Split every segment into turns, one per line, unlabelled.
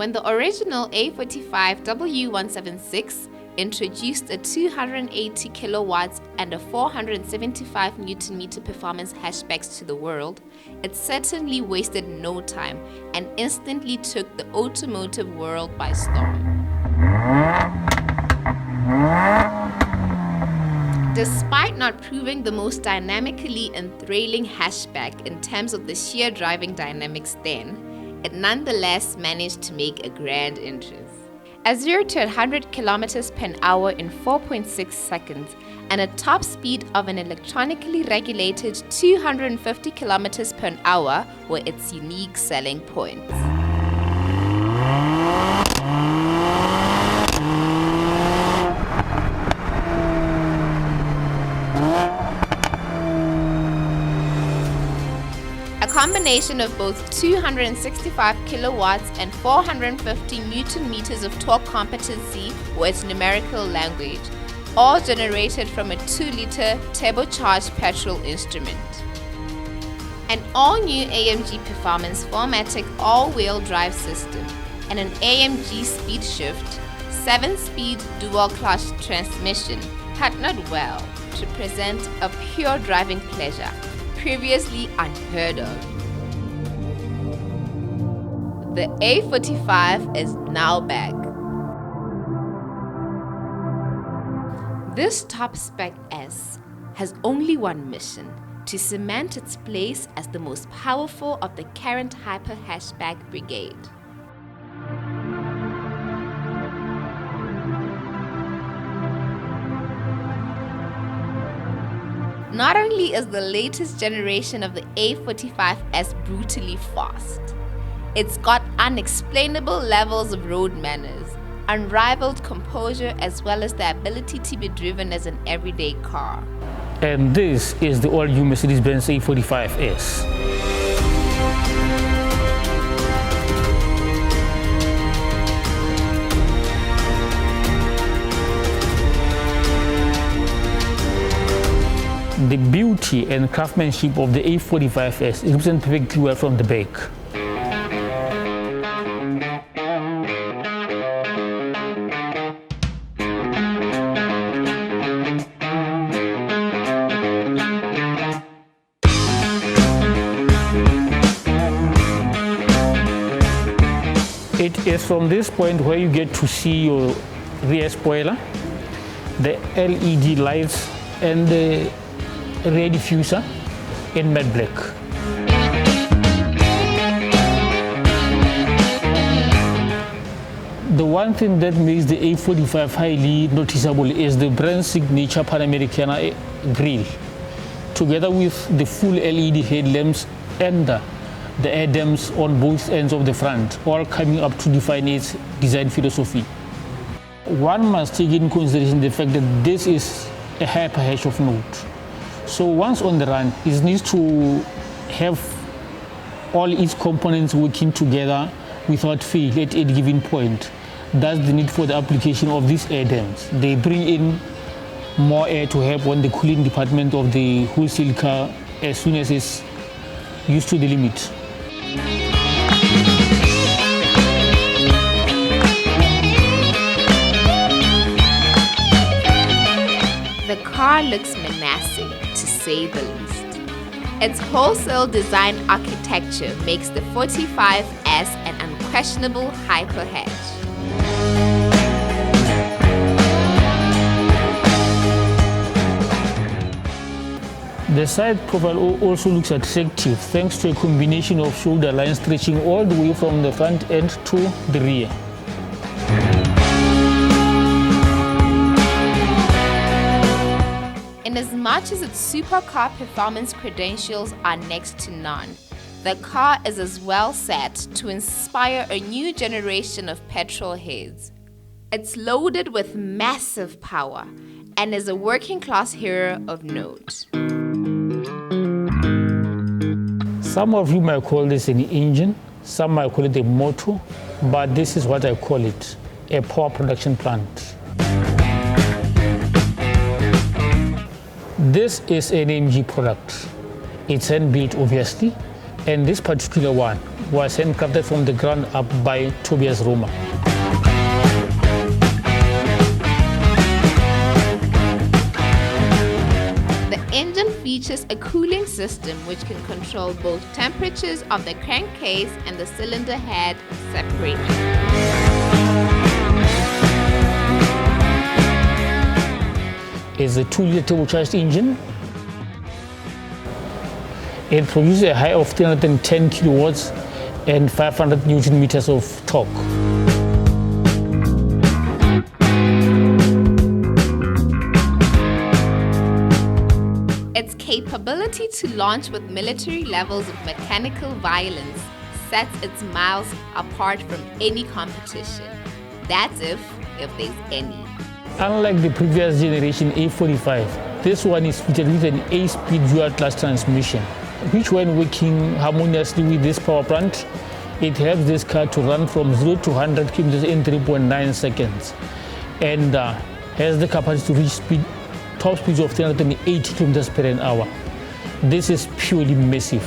When the original A45 W176 introduced a 280 kilowatts and a 475 Newton-meter performance hatchbacks to the world, it certainly wasted no time and instantly took the automotive world by storm. Despite not proving the most dynamically enthralling hatchback in terms of the sheer driving dynamics then, it nonetheless managed to make a grand entrance. A 0 to 100 kilometers per hour in 4.6 seconds and a top speed of an electronically regulated 250 kilometers per hour were its unique selling points. A combination of both 265 kilowatts and 450 Newton meters of torque competency were its numerical language, all generated from a 2-liter turbocharged petrol instrument. An all-new AMG Performance 4MATIC all-wheel drive system and an AMG Speed Shift 7-speed dual-clutch transmission partnered well to present a pure driving pleasure previously unheard of. The A45 is now back. This top-spec S has only one mission: to cement its place as the most powerful of the current hyper hatchback brigade. Not only is the latest generation of the A45S brutally fast, it's got unexplainable levels of road manners, unrivaled composure, as well as the ability to be driven as an everyday car.
And this is the all-new Mercedes Benz A45S. The beauty and craftsmanship of the A45S is represented perfectly well from the back. It is from this point where you get to see your rear spoiler, the LED lights, and the rear diffuser in matte black. The one thing that makes the A45 highly noticeable is the brand signature Panamericana grille, together with the full LED headlamps and the ADAMs on both ends of the front, all coming up to define its design philosophy. One must take in consideration the fact that this is a hyper hatch of note. So once on the run, it needs to have all its components working together without fail at a given point. That's the need for the application of these air dams. They bring in more air to help on the cooling department of the wholesale car as soon as it's used to the limit.
The car looks menacing, to say the least. Its wholesale design architecture makes the 45S an unquestionable hyper hatch.
The side profile also looks attractive thanks to a combination of shoulder lines stretching all the way from the front end to the rear.
Inasmuch as its supercar performance credentials are next to none, the car is as well set to inspire a new generation of petrolheads. It's loaded with massive power and is a working-class hero of note.
Some of you might call this an engine, some might call it a motor, but this is what I call it, a power production plant. This is an AMG product. It's hand-built, obviously, and this particular one was handcrafted from the ground up by Tobias Roma.
The engine features a cooling system which can control both temperatures of the crankcase and the cylinder head separately.
It's a 2-liter turbocharged engine. It produces a high of 310 kilowatts and 500 Newton meters of torque.
Its capability to launch with military levels of mechanical violence sets its miles apart from any competition. That's if there's any.
Unlike the previous generation A45, this one is fitted with an 8-speed dual-clutch transmission, which when working harmoniously with this power plant, it helps this car to run from 0 to 100 kilometers in 3.9 seconds and has the capacity to reach top speeds of 380 kilometers per hour. This is purely massive.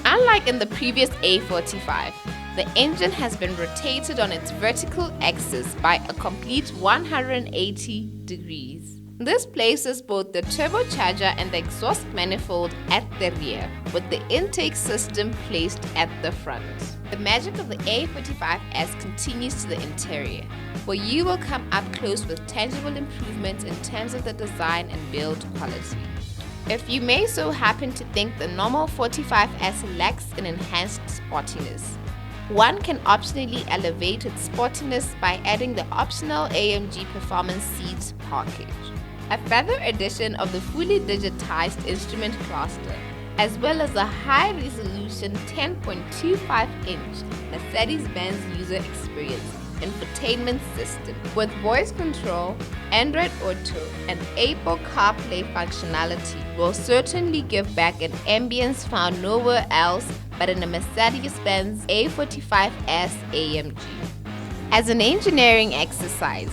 Unlike in the previous A45, the engine has been rotated on its vertical axis by a complete 180 degrees. This places both the turbocharger and the exhaust manifold at the rear, with the intake system placed at the front. The magic of the A45S continues to the interior, where you will come up close with tangible improvements in terms of the design and build quality. If you may so happen to think the normal 45S lacks an enhanced sportiness, one can optionally elevate its sportiness by adding the optional AMG Performance Seat package, a further addition of the fully digitized instrument cluster, as well as a high-resolution 10.25-inch Mercedes Benz user experience infotainment system with voice control, Android Auto, and Apple CarPlay functionality will certainly give back an ambience found nowhere else but in a Mercedes Benz A45S AMG. As an engineering exercise,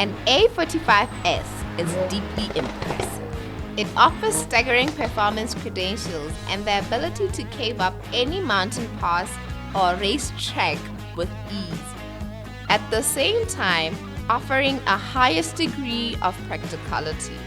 an A45S is deeply impressive. It offers staggering performance credentials and the ability to cave up any mountain pass or racetrack with ease, at the same time offering a highest degree of practicality.